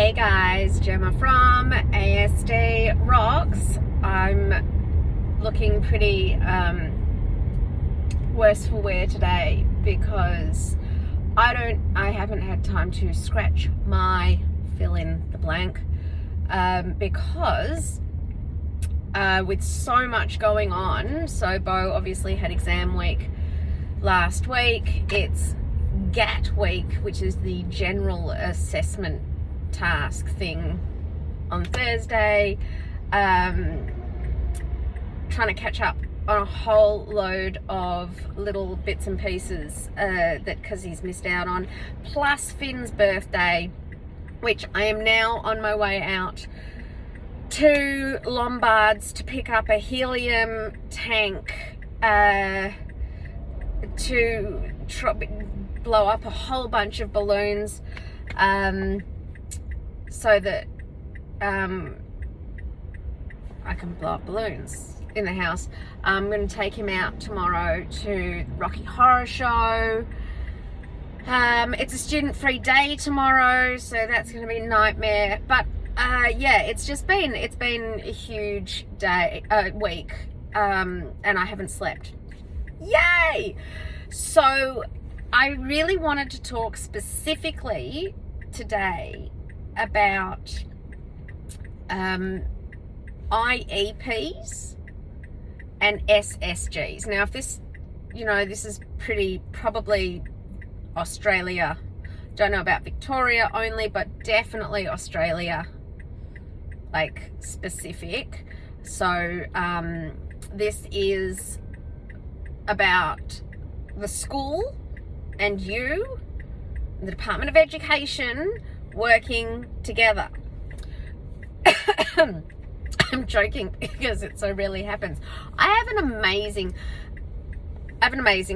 Hey guys, Gemma from ASD Rocks. I'm looking pretty worse for wear today because I haven't had time to scratch my fill in the blank because with so much going on. So Bo obviously had exam week last week. It's GAT week, which is the general assessment task thing, on Thursday. Trying to catch up on a whole load of little bits and pieces that Kazzy's missed out on, plus Finn's birthday, which I am now on my way out to Lombard's to pick up a helium tank to blow up a whole bunch of balloons so that I can blow up balloons in the house. I'm going to take him out tomorrow to Rocky Horror Show. It's a student-free day tomorrow, so that's going to be a nightmare. But yeah, it's been a huge week, and I haven't slept. Yay! So I really wanted to talk specifically today about IEPs and SSGs. Now, if this is probably Australia. Don't know about Victoria only, but definitely Australia, like, specific. So this is about the school and you, the Department of Education, working together. I'm joking because it so rarely happens. I have an amazing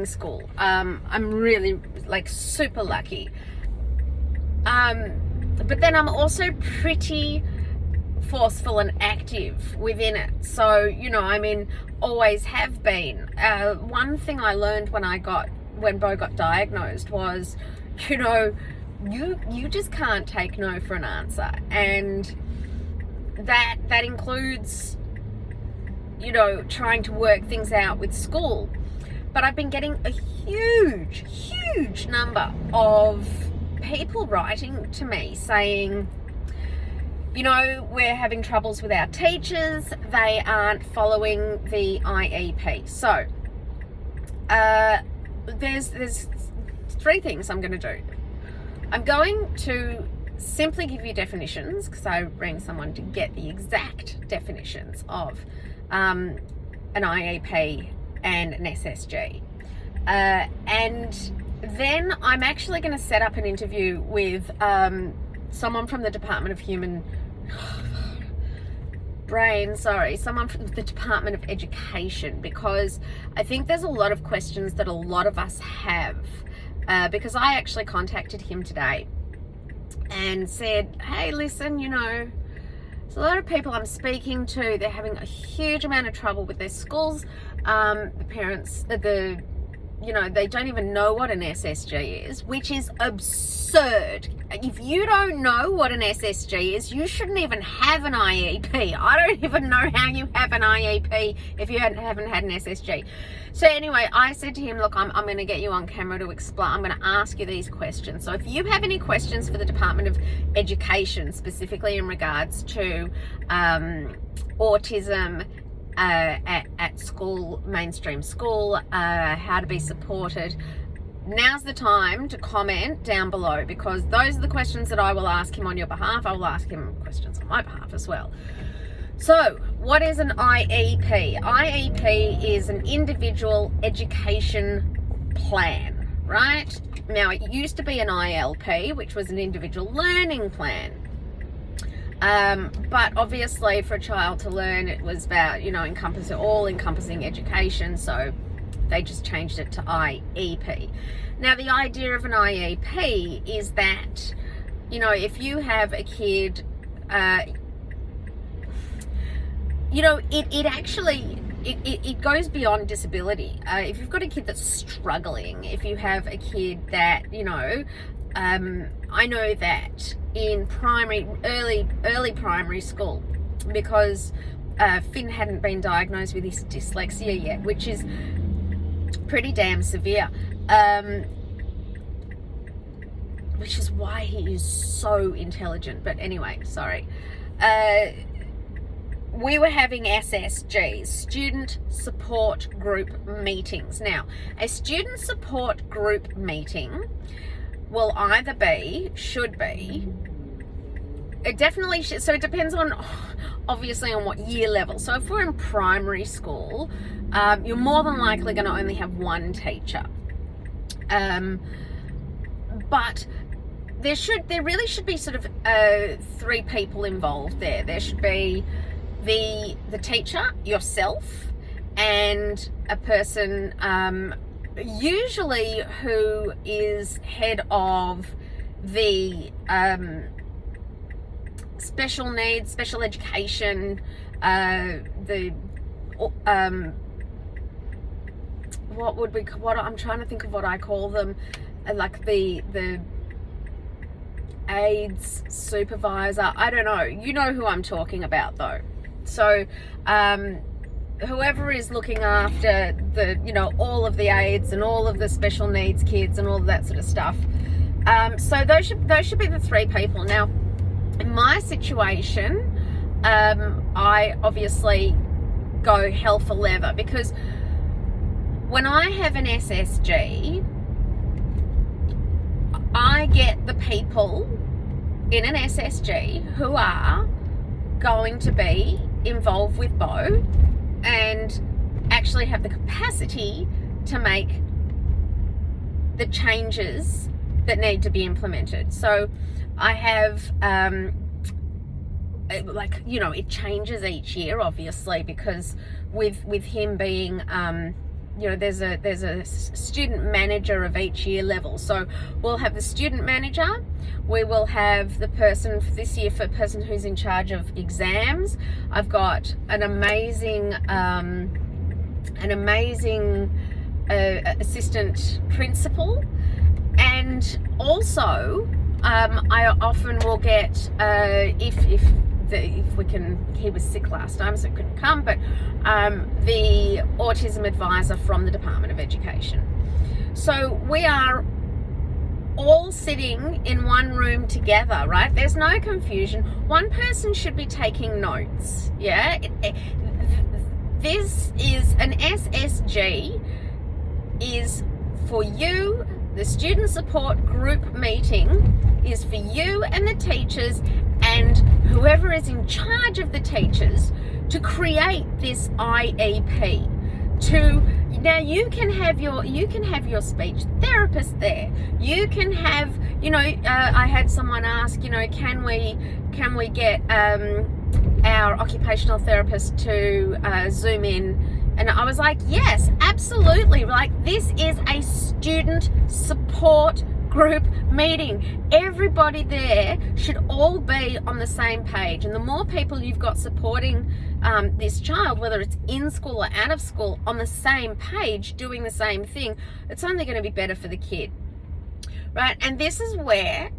school. I'm really, like, super lucky. But then I'm also pretty forceful and active within it. So, always have been. One thing I learned when Bo got diagnosed was, you just can't take no for an answer. And that includes, trying to work things out with school. But I've been getting a huge number of people writing to me saying, we're having troubles with our teachers. They aren't following the IEP. So there's three things I'm going to do. I'm going to simply give you definitions, because I rang someone to get the exact definitions of an IEP and an SSG. And then I'm actually going to set up an interview with someone from the Department of someone from the Department of Education, because I think there's a lot of questions that a lot of us have, because I actually contacted him today and said, hey, listen, there's a lot of people I'm speaking to, they're having a huge amount of trouble with their schools. The parents, they don't even know what an SSG is, which is absurd. If you don't know what an SSG is, you shouldn't even have an IEP. I don't even know how you have an IEP if you haven't had an SSG. So anyway, I said to him, look, I'm going to get you on camera to explain. I'm going to ask you these questions. So if you have any questions for the Department of Education, specifically in regards to autism, at school, mainstream school, how to be supported, now's the time to comment down below, because those are the questions that I will ask him on your behalf. I will ask him questions on my behalf as well. So, what is an IEP? IEP is an individual education plan, right? Now, it used to be an ILP, which was an individual learning plan. But obviously for a child to learn, it was about, all-encompassing education, so they just changed it to IEP. Now, the idea of an IEP is that, if you have a kid, it goes beyond disability. If you've got a kid that's struggling, if you have a kid that, I know that in early primary school, because Finn hadn't been diagnosed with his dyslexia yet, which is pretty damn severe, which is why he is so intelligent. But anyway, sorry. We were having SSGs, student support group meetings. Now, a student support group meeting will either be, should be, it definitely should, so it depends on, obviously, on what year level. So if we're in primary school, you're more than likely going to only have one teacher. But there really should be sort of 3 people involved there. There should be the teacher, yourself, and a person usually who is head of the special needs, special education, what I'm trying to think of what I call them, like the AIDS supervisor. I don't know. You know who I'm talking about, though. So whoever is looking after the, all of the AIDS and all of the special needs kids and all of that sort of stuff. So those should be the 3 people. Now, in my situation, I obviously go hell for leather, because when I have an SSG, I get the people in an SSG who are going to be involved with Bo and actually have the capacity to make the changes that need to be implemented. So I have it changes each year, obviously, because with him being there's a student manager of each year level. So we'll have the student manager, we will have the person for this year, for person who's in charge of exams. I've got an amazing assistant principal, and also I often will get he was sick last time, so couldn't come, but the autism advisor from the Department of Education. So we are all sitting in one room together, right? There's no confusion. One person should be taking notes, yeah? This is an SSG, is for you. The student support group meeting is for you and the teachers and whoever is in charge of the teachers to create this IEP. Now you can have your speech therapist there. You can have, I had someone ask, can we get our occupational therapist to Zoom in? And I was like, yes, absolutely. Like, this is a student support group meeting. Everybody there should all be on the same page. And the more people you've got supporting this child, whether it's in school or out of school, on the same page, doing the same thing, it's only going to be better for the kid. Right? And this is where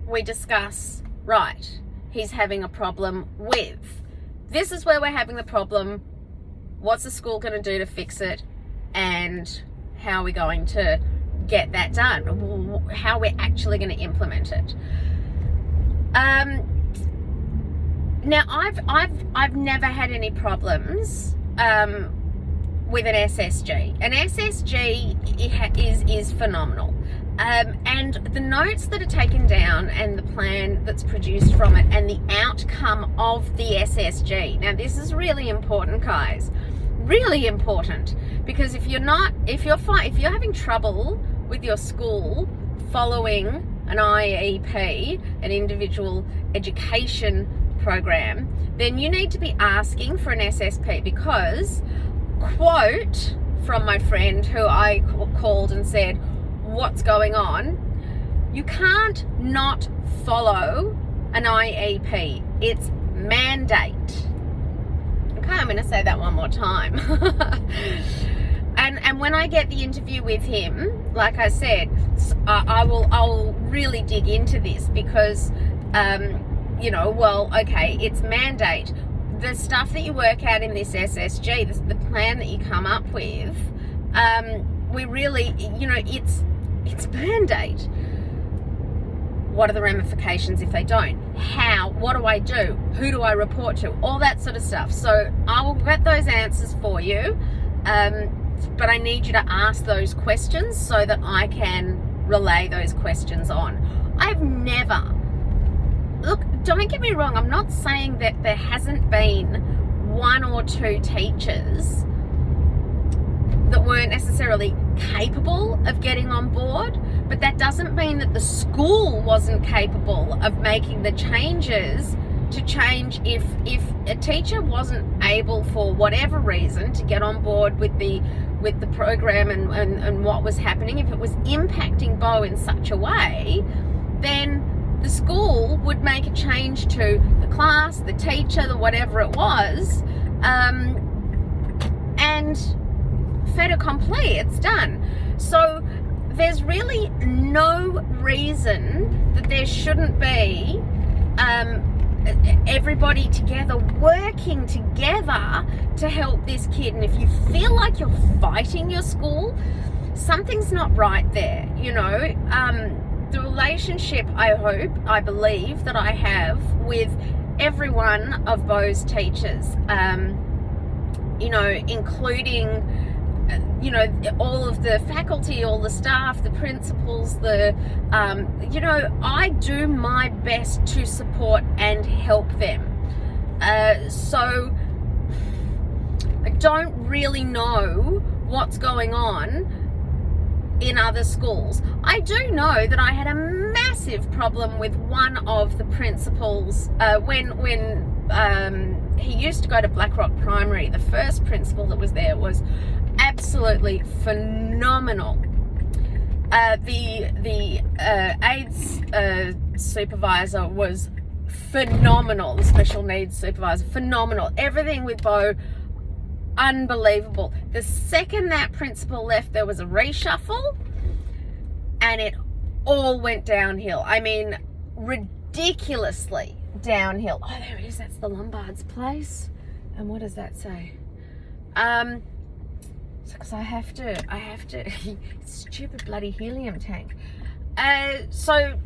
we discuss, right, he's having a problem with. This is where we're having the problem. What's the school going to do to fix it, and how are we going to get that done? How we're actually going to implement it. Now, I've never had any problems with an SSG. An SSG is phenomenal. And the notes that are taken down and the plan that's produced from it and the outcome of the SSG. Now, this is really important, guys. Really important, because if you're having trouble with your school following an IEP, an individual education program, then you need to be asking for an SSP, because, quote from my friend who I called and said, what's going on? You can't not follow an IEP. It's mandate. Okay, I'm going to say that one more time. And when I get the interview with him, like I said, I'll really dig into this, because you know, well, okay, it's mandate. The stuff that you work out in this SSG, the plan that you come up with, we really, you know, it's mandate. What are the ramifications if they don't? How? What do I do? Who do I report to? All that sort of stuff. So I will get those answers for you, but I need you to ask those questions so that I can relay those questions on. I've never, look, don't get me wrong, I'm not saying that there hasn't been one or two teachers that weren't necessarily capable of getting on board, but that doesn't mean that the school wasn't capable of making the changes to change if a teacher wasn't able for whatever reason to get on board with the program and what was happening. If it was impacting Bo in such a way, then the school would make a change to the class, the teacher, the whatever it was, and fait accompli, it's done. So there's really no reason that there shouldn't be everybody together, working together to help this kid. And if you feel like you're fighting your school, something's not right there, you know. The relationship, I believe that I have with every one of Bo's teachers, you know, including, you know, all of the faculty, all the staff, the principals, you know, I do my best to support and help them. So I don't really know what's going on in other schools. I do know that I had a massive problem with one of the principals when he used to go to Blackrock Primary. The first principal that was there was absolutely phenomenal. The AIDS supervisor was phenomenal. The special needs supervisor, phenomenal. Everything with Bo, unbelievable. The second that principal left, there was a reshuffle and it all went downhill. I mean, ridiculously downhill. Oh, there it is. That's the Lombard's place. And what does that say? Because I have to stupid bloody helium tank. So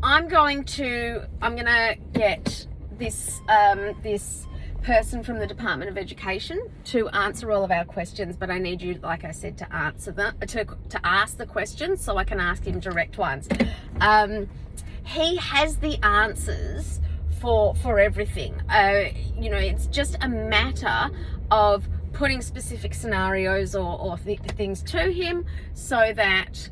I'm gonna get this this person from the Department of Education to answer all of our questions, but I need you, like I said, to answer them, to ask the questions so I can ask him direct ones. He has the answers for everything. You know, it's just a matter of putting specific scenarios or things to him so that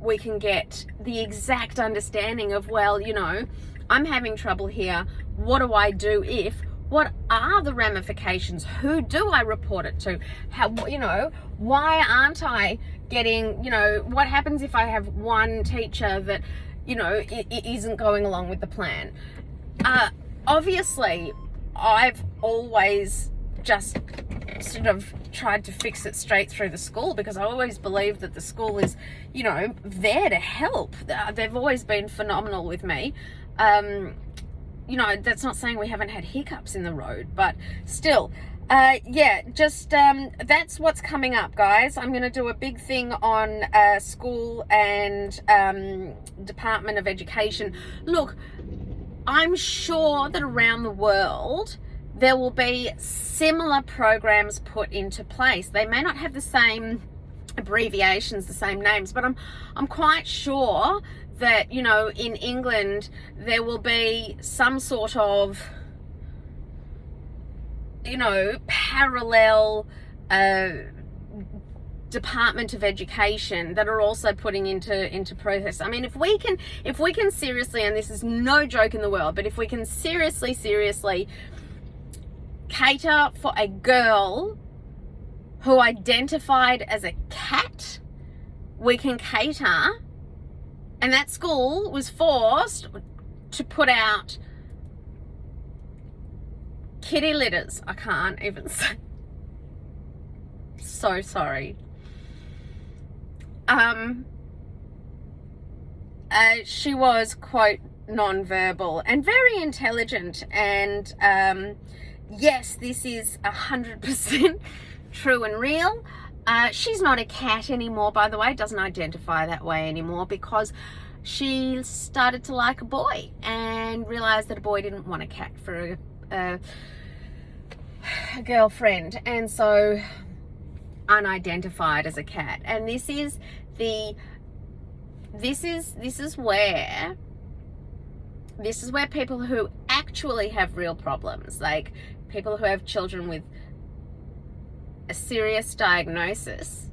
we can get the exact understanding of, well, you know, I'm having trouble here. What do I do if? What are the ramifications? Who do I report it to? How, you know, why aren't I getting, you know, what happens if I have one teacher that, you know, it isn't going along with the plan? Obviously, I've always just sort of tried to fix it straight through the school, because I always believe that the school is, you know, there to help. They've always been phenomenal with me. You know, that's not saying we haven't had hiccups in the road, but still, yeah, just that's what's coming up, guys. I'm going to do a big thing on school and Department of Education. Look, I'm sure that around the world there will be similar programs put into place. They may not have the same abbreviations, the same names, but I'm quite sure that, you know, in England there will be some sort of, you know, parallel Department of Education that are also putting into process. I mean, if we can seriously, and this is no joke in the world, but if we can seriously cater for a girl who identified as a cat, we can cater. And that school was forced to put out kitty litters. I can't even say. So sorry. she was, quote, non-verbal and very intelligent. And yes, this is 100% true and real. She's not a cat anymore, by the way, doesn't identify that way anymore, because she started to like a boy and realized that a boy didn't want a cat for a girlfriend, and so unidentified as a cat. And this is where people who actually have real problems, like people who have children with a serious diagnosis,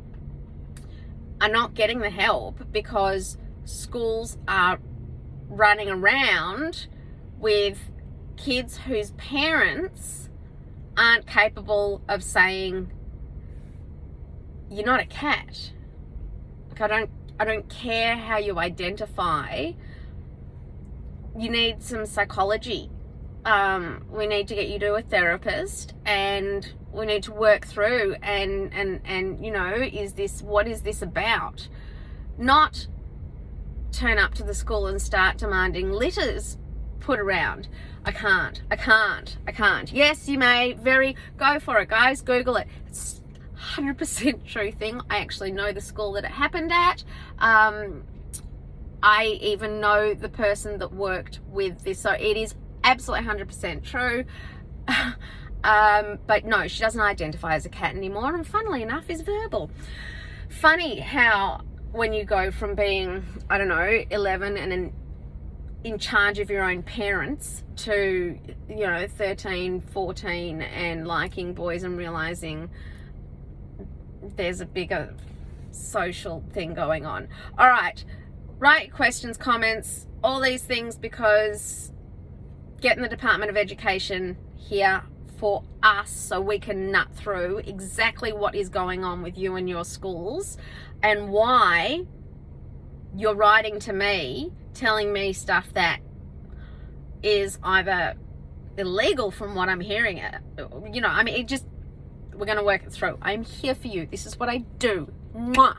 are not getting the help, because schools are running around with kids whose parents aren't capable of saying, you're not a cat. Like, I don't care how you identify. You need some psychology. We need to get you to a therapist, and we need to work through and you know, what is this about? Not turn up to the school and start demanding litters put around. I can't. Yes, you may. Go for it, guys. Google it. It's 100% true thing. I actually know the school that it happened at. I even know the person that worked with this, so it is absolutely 100% true. But no, she doesn't identify as a cat anymore, and funnily enough is verbal. Funny how when you go from being, I don't know, 11 and in charge of your own parents to, you know, 13, 14 and liking boys and realizing there's a bigger social thing going on. All right, write questions, comments, all these things, because getting the Department of Education here for us so we can nut through exactly what is going on with you and your schools, and why you're writing to me telling me stuff that is either illegal from what I'm hearing. You know, I mean, we're going to work it through. I'm here for you. This is what I do. Mwah.